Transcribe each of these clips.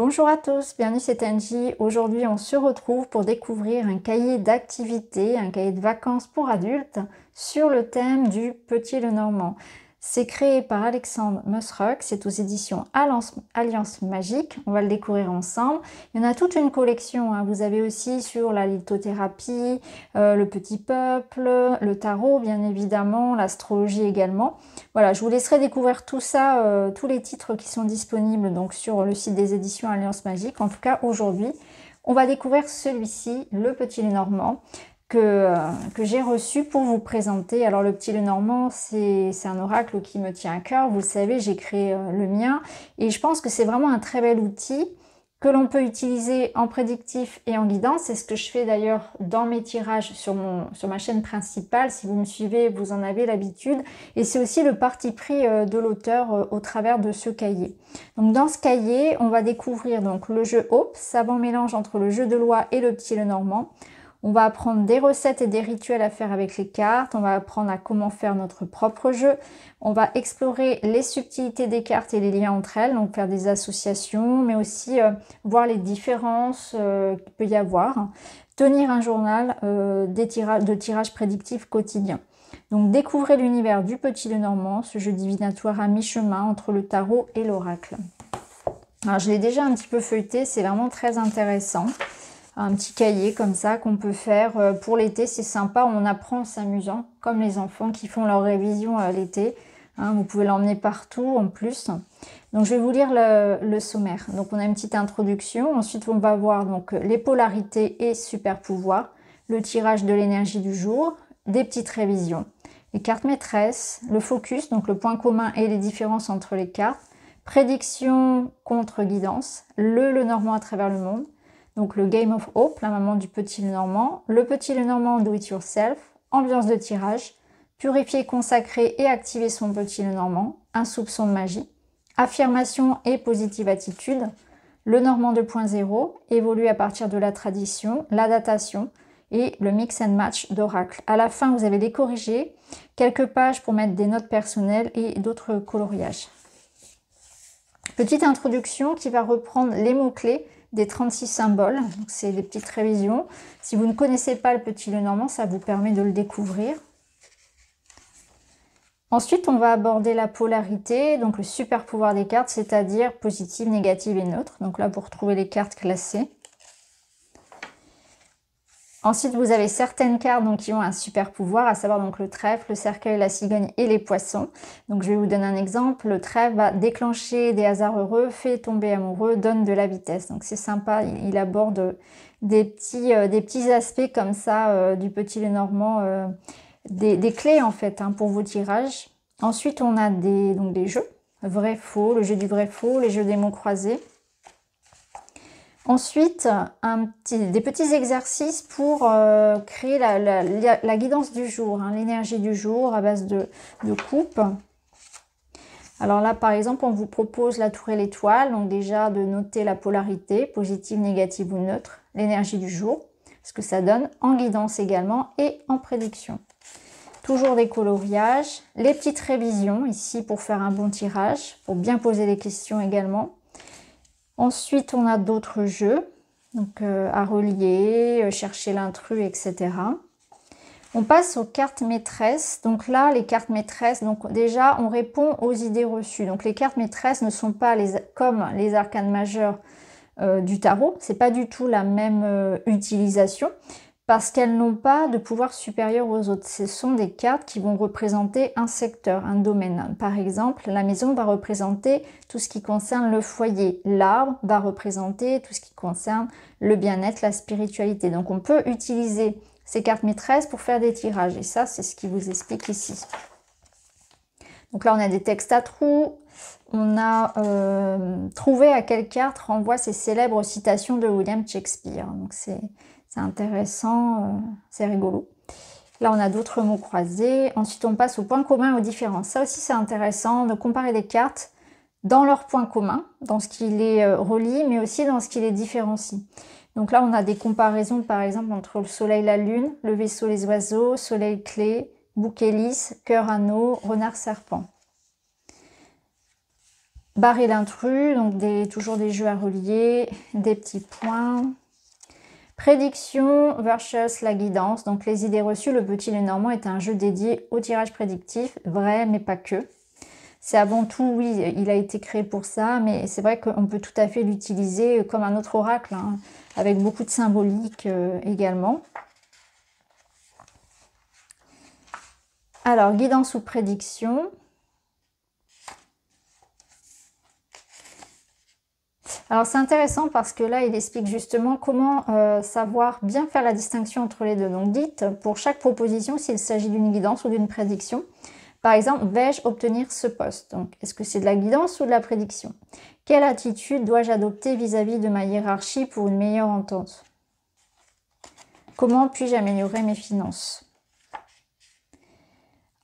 Bonjour à tous, bienvenue c'est Angie. Aujourd'hui on se retrouve pour découvrir un cahier d'activités, un cahier de vacances pour adultes sur le thème du Petit Lenormand. C'est créé par Alexandre Musruck, c'est aux éditions Alliance Magique, on va le découvrir ensemble. Il y en a toute une collection, hein. Vous avez aussi sur la lithothérapie, le petit peuple, le tarot bien évidemment, l'astrologie également. Voilà, je vous laisserai découvrir tout ça, tous les titres qui sont disponibles donc sur le site des éditions Alliance Magique. En tout cas aujourd'hui, on va découvrir celui-ci, le Petit Lenormand, que j'ai reçu pour vous présenter. Alors le Petit Lenormand, c'est un oracle qui me tient à cœur. Vous le savez, j'ai créé le mien et je pense que c'est vraiment un très bel outil que l'on peut utiliser en prédictif et en guidance. C'est ce que je fais d'ailleurs dans mes tirages sur ma chaîne principale. Si vous me suivez, vous en avez l'habitude. Et c'est aussi le parti pris de l'auteur au travers de ce cahier. Donc dans ce cahier, on va découvrir donc le jeu Hope, savant mélange entre le jeu de loi et le Petit Lenormand. On va apprendre des recettes et des rituels à faire avec les cartes. On va apprendre à comment faire notre propre jeu. On va explorer les subtilités des cartes et les liens entre elles, donc faire des associations, mais aussi voir les différences qu'il peut y avoir. Tenir un journal de tirages prédictifs quotidiens. Donc découvrez l'univers du Petit Lenormand, ce jeu divinatoire à mi-chemin entre le tarot et l'oracle. Alors je l'ai déjà un petit peu feuilleté, c'est vraiment très intéressant. Un petit cahier comme ça qu'on peut faire pour l'été, c'est sympa, on apprend en s'amusant, comme les enfants qui font leur révision l'été. Hein, vous pouvez l'emmener partout en plus. Donc je vais vous lire le sommaire. Donc on a une petite introduction, ensuite on va voir donc les polarités et super pouvoirs, le tirage de l'énergie du jour, des petites révisions, les cartes maîtresses, le focus, donc le point commun et les différences entre les cartes, prédiction contre guidance, le Lenormand à travers le monde, donc le Game of Hope, la maman du Petit Lenormand, le Petit Lenormand Do It Yourself, ambiance de tirage, purifier, consacrer et activer son Petit Lenormand, un soupçon de magie, affirmation et positive attitude, Lenormand 2.0, évolue à partir de la tradition, la datation et le mix and match d'oracle. À la fin, vous avez les corrigés, quelques pages pour mettre des notes personnelles et d'autres coloriages. Petite introduction qui va reprendre les mots-clés des 36 symboles, donc c'est des petites révisions. Si vous ne connaissez pas le Petit Lenormand, ça vous permet de le découvrir. Ensuite, on va aborder la polarité, donc le super pouvoir des cartes, c'est-à-dire positive, négative et neutre. Donc là, pour trouver les cartes classées. Ensuite, vous avez certaines cartes donc, qui ont un super pouvoir, à savoir donc le trèfle, le cercueil, la cigogne et les poissons. Donc je vais vous donner un exemple. Le trèfle va déclencher des hasards heureux, fait tomber amoureux, donne de la vitesse. Donc c'est sympa, il aborde des petits aspects comme ça du Petit Lenormand, des clés en fait hein, pour vos tirages. Ensuite, on a des jeux, vrai-faux, le jeu du vrai-faux, les jeux des mots croisés. Ensuite, des petits exercices pour créer la guidance du jour, hein, l'énergie du jour à base de coupe. Alors là, par exemple, on vous propose la tour et l'étoile, donc déjà de noter la polarité, positive, négative ou neutre, l'énergie du jour, ce que ça donne en guidance également et en prédiction. Toujours des coloriages, les petites révisions ici pour faire un bon tirage, pour bien poser les questions également. Ensuite, on a d'autres jeux donc, à relier, chercher l'intrus, etc. On passe aux cartes maîtresses. Donc là, les cartes maîtresses, donc déjà, on répond aux idées reçues. Donc les cartes maîtresses ne sont pas comme les arcanes majeures du tarot. C'est pas du tout la même utilisation parce qu'elles n'ont pas de pouvoir supérieur aux autres. Ce sont des cartes qui vont représenter un secteur, un domaine. Par exemple, la maison va représenter tout ce qui concerne le foyer. L'arbre va représenter tout ce qui concerne le bien-être, la spiritualité. Donc on peut utiliser ces cartes maîtresses pour faire des tirages. Et ça, c'est ce qui vous explique ici. Donc là, on a des textes à trous. On a trouvé à quelle carte renvoie ces célèbres citations de William Shakespeare. Donc c'est intéressant, c'est rigolo. Là, on a d'autres mots croisés. Ensuite, on passe aux points communs et aux différences. Ça aussi, c'est intéressant de comparer les cartes dans leurs points communs, dans ce qui les relie, mais aussi dans ce qui les différencie. Donc là, on a des comparaisons, par exemple, entre le soleil, la lune, le vaisseau, les oiseaux, soleil, clé, bouquet lisse, cœur, anneau, renard, serpent. Barrer l'intrus, donc toujours des jeux à relier, des petits points. Prédiction versus la guidance, donc les idées reçues. Le Petit Lenormand est un jeu dédié au tirage prédictif, vrai mais pas que. C'est avant tout, oui, il a été créé pour ça, mais c'est vrai qu'on peut tout à fait l'utiliser comme un autre oracle, hein, avec beaucoup de symbolique également. Alors, guidance ou prédiction. Alors, c'est intéressant parce que là, il explique justement comment savoir bien faire la distinction entre les deux. Donc, dites pour chaque proposition s'il s'agit d'une guidance ou d'une prédiction. Par exemple, vais-je obtenir ce poste? Donc, est-ce que c'est de la guidance ou de la prédiction? Quelle attitude dois-je adopter vis-à-vis de ma hiérarchie pour une meilleure entente? Comment puis-je améliorer mes finances?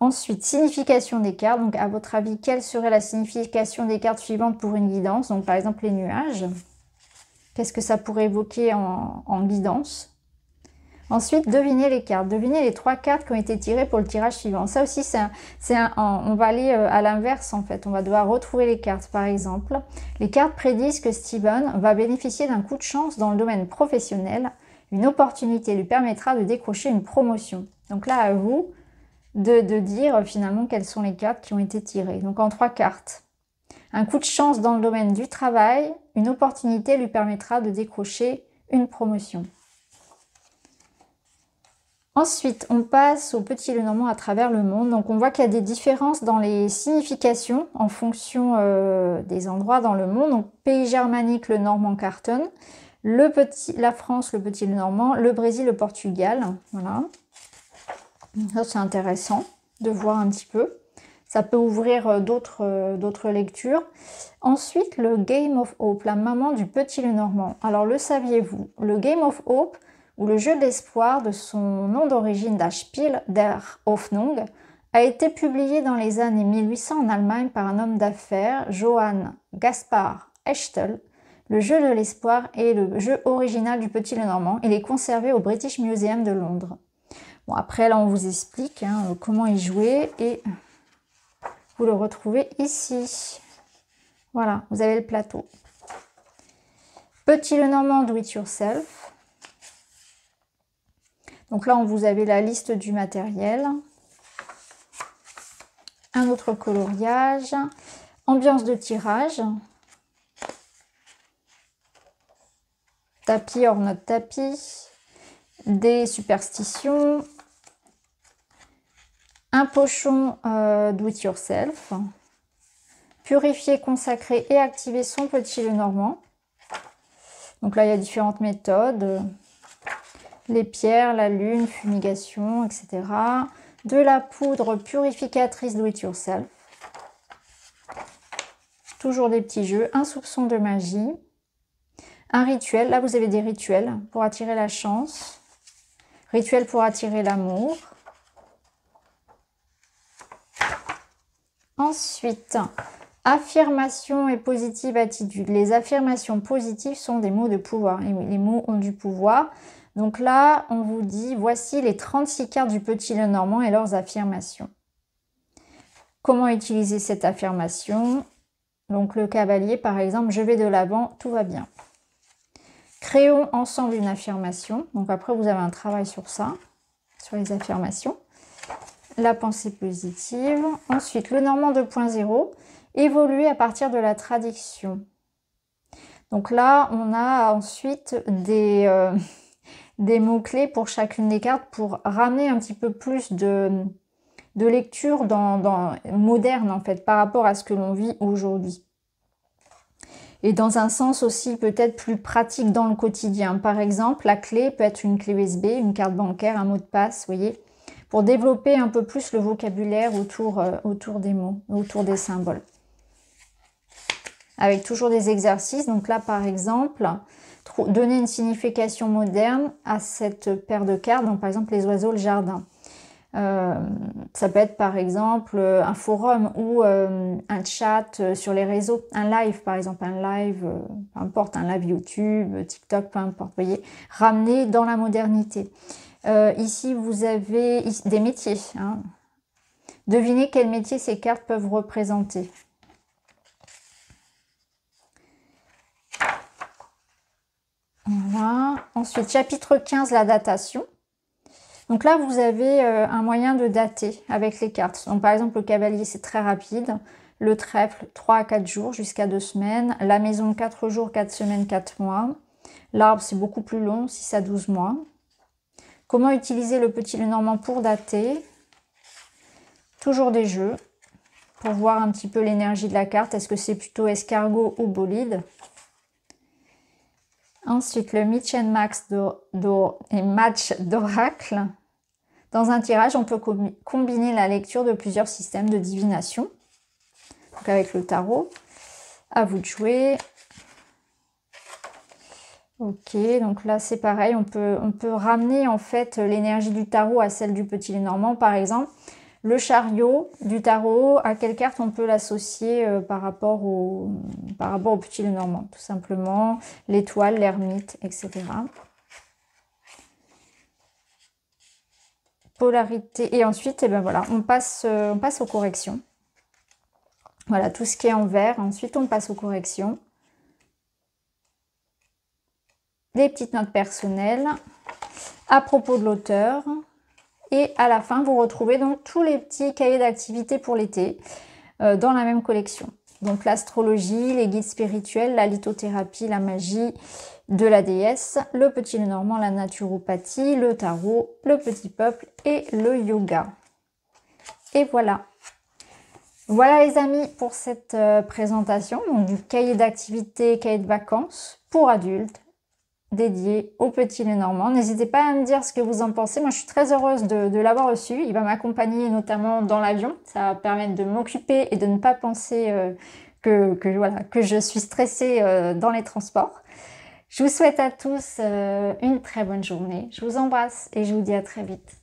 Ensuite, signification des cartes. Donc, à votre avis, quelle serait la signification des cartes suivantes pour une guidance? Donc, par exemple, les nuages. Qu'est-ce que ça pourrait évoquer en guidance? Ensuite, devinez les cartes. Devinez les 3 cartes qui ont été tirées pour le tirage suivant. Ça aussi, on va aller à l'inverse en fait. On va devoir retrouver les cartes. Par exemple, les cartes prédisent que Steven va bénéficier d'un coup de chance dans le domaine professionnel. Une opportunité lui permettra de décrocher une promotion. Donc là, à vous de dire finalement quelles sont les cartes qui ont été tirées. Donc en 3 cartes. Un coup de chance dans le domaine du travail. Une opportunité lui permettra de décrocher une promotion. Ensuite, on passe au Petit Lenormand à travers le monde. Donc, on voit qu'il y a des différences dans les significations en fonction des endroits dans le monde. Donc, pays germanique, le Normand cartonne. La France, le Petit Lenormand. Le Brésil, le Portugal. Voilà. Ça, c'est intéressant de voir un petit peu. Ça peut ouvrir d'autres lectures. Ensuite, le Game of Hope, la maman du Petit Lenormand. Alors, le saviez-vous? Le Game of Hope, ou le jeu de l'espoir de son nom d'origine Das Spiel der Hoffnung, a été publié dans les années 1800 en Allemagne par un homme d'affaires, Johann Gaspard Echtel. Le jeu de l'espoir est le jeu original du Petit Lenormand. Il est conservé au British Museum de Londres. Bon, après, là, on vous explique comment y jouer et vous le retrouvez ici. Voilà, vous avez le plateau. Petit Lenormand Do It Yourself. Donc là, vous avez la liste du matériel. Un autre coloriage. Ambiance de tirage. Tapis hors notre tapis. Des superstitions. Un pochon Do It Yourself. Purifier, consacrer et activer son Petit Lenormand. Donc là, il y a différentes méthodes. Les pierres, la lune, fumigation, etc. De la poudre purificatrice Do It Yourself. Toujours des petits jeux. Un soupçon de magie. Un rituel. Là, vous avez des rituels pour attirer la chance. Rituel pour attirer l'amour. Ensuite, affirmation et positive attitude. Les affirmations positives sont des mots de pouvoir. Et oui, les mots ont du pouvoir. Donc là, on vous dit, voici les 36 cartes du Petit Lenormand et leurs affirmations. Comment utiliser cette affirmation? Donc le cavalier, par exemple, je vais de l'avant, tout va bien. Créons ensemble une affirmation. Donc après, vous avez un travail sur ça, sur les affirmations. La pensée positive. Ensuite, le Normand 2.0, évoluer à partir de la tradition. Donc là, on a ensuite des mots-clés pour chacune des cartes pour ramener un petit peu plus de lecture moderne en fait par rapport à ce que l'on vit aujourd'hui. Et dans un sens aussi peut-être plus pratique dans le quotidien. Par exemple, la clé peut être une clé USB, une carte bancaire, un mot de passe, vous voyez, pour développer un peu plus le vocabulaire autour des mots, autour des symboles. Avec toujours des exercices. Donc là, par exemple, donner une signification moderne à cette paire de cartes. Donc par exemple, les oiseaux, le jardin. Ça peut être par exemple un forum ou un chat sur les réseaux, un live par exemple, un live, peu importe, un live YouTube, TikTok, peu importe, vous voyez, ramener dans la modernité. Ici, vous avez des métiers. Devinez quel métier ces cartes peuvent représenter. 2020. Ensuite, chapitre 15, la datation. Donc là, vous avez un moyen de dater avec les cartes. Donc par exemple, le cavalier, c'est très rapide. Le trèfle, 3 à 4 jours jusqu'à 2 semaines. La maison, 4 jours, 4 semaines, 4 mois. L'arbre, c'est beaucoup plus long, 6 à 12 mois. Comment utiliser le petit Lenormand pour dater? Toujours des jeux pour voir un petit peu l'énergie de la carte. Est-ce que c'est plutôt escargot ou bolide? Ensuite, le Mix and Match d'oracle. Dans un tirage, on peut combiner la lecture de plusieurs systèmes de divination. Donc avec le tarot. À vous de jouer. Ok, donc là c'est pareil, on peut ramener en fait l'énergie du tarot à celle du petit Lenormand. Par exemple, le chariot du tarot, à quelle carte on peut l'associer par rapport au petit Lenormand, tout simplement. L'étoile, l'ermite, etc. Polarité. Et ensuite, eh ben voilà, on passe aux corrections. Voilà, tout ce qui est en vert. Ensuite, on passe aux corrections. Des petites notes personnelles à propos de l'auteur. Et à la fin, vous retrouvez donc tous les petits cahiers d'activités pour l'été dans la même collection. Donc l'astrologie, les guides spirituels, la lithothérapie, la magie de la déesse, le petit Lenormand, la naturopathie, le tarot, le petit peuple et le yoga. Et voilà. Voilà les amis pour cette présentation donc du cahier d'activités, cahier de vacances pour adultes dédié au petit Lenormand. N'hésitez pas à me dire ce que vous en pensez. Moi, je suis très heureuse de l'avoir reçu. Il va m'accompagner notamment dans l'avion. Ça va permettre de m'occuper et de ne pas penser que je suis stressée dans les transports. Je vous souhaite à tous une très bonne journée. Je vous embrasse et je vous dis à très vite.